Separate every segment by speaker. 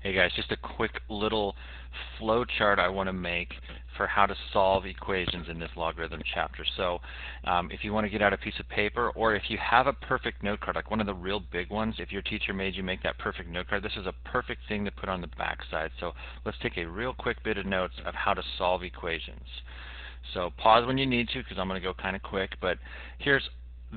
Speaker 1: Hey guys, just a quick little flow chart I want to make for how to solve equations in this logarithm chapter. So if you want to get out a piece of paper, or if you have a perfect note card, like one of the real big ones, if your teacher made you make that perfect note card, this is a perfect thing to put on the back side. So let's take a real quick bit of notes of how to solve equations. So pause when you need to, because I'm going to go kind of quick, but here's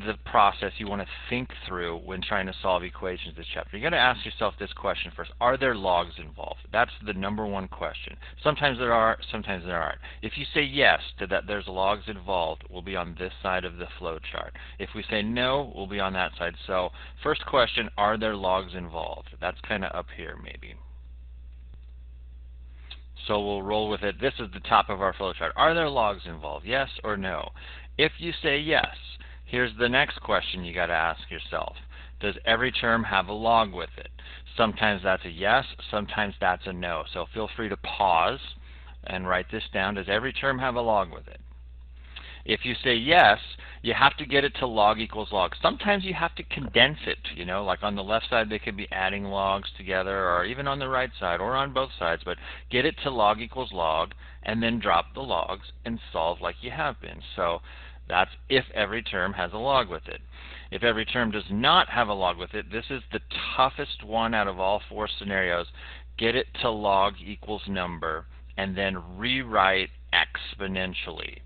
Speaker 1: the process you want to think through when trying to solve equations this chapter. You're going to ask yourself this question first. Are there logs involved? That's the number one question. Sometimes there are, sometimes there aren't. If you say yes to that there's logs involved, we'll be on this side of the flow chart. If we say no, we'll be on that side. So first question, are there logs involved? That's kind of up here maybe. So we'll roll with it. This is the top of our flowchart. Are there logs involved? Yes or no? If you say yes, here's the next question you got to ask yourself. Does every term have a log with it? Sometimes that's a yes, sometimes that's a no. So feel free to pause and write this down. Does every term have a log with it? If you say yes, you have to get it to log equals log. Sometimes you have to condense it, like on the left side they could be adding logs together, or even on the right side, or on both sides, but get it to log equals log, and then drop the logs and solve like you have been. So that's if every term has a log with it. If every term does not have a log with it, this is the toughest one out of all four scenarios. Get it to log equals number, and then rewrite exponentially.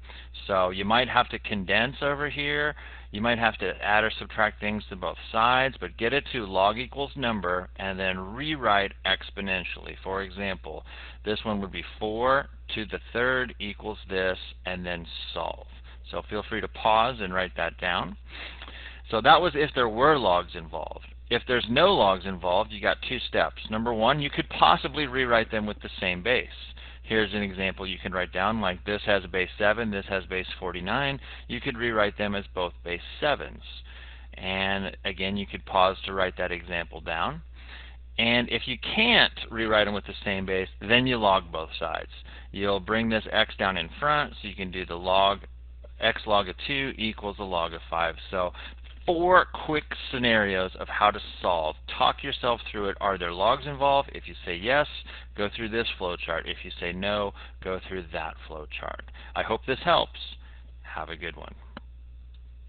Speaker 1: So you might have to condense over here. You might have to add or subtract things to both sides, but get it to log equals number and then rewrite exponentially. For example, this one would be 4 to the third equals this, and then solve. So feel free to pause and write that down. So that was if there were logs involved. If there's no logs involved, you got two steps. Number one, you could possibly rewrite them with the same base. Here's an example you can write down, like this has base 7, this has base 49. You could rewrite them as both base 7s. And again, you could pause to write that example down. And if you can't rewrite them with the same base, then you log both sides. You'll bring this x down in front, so you can do the log, x log of 2 equals the log of 5. So 4 quick scenarios of how to solve. Talk yourself through it. Are there logs involved? If you say yes, go through this flowchart. If you say no, go through that flowchart. I hope this helps. Have a good one.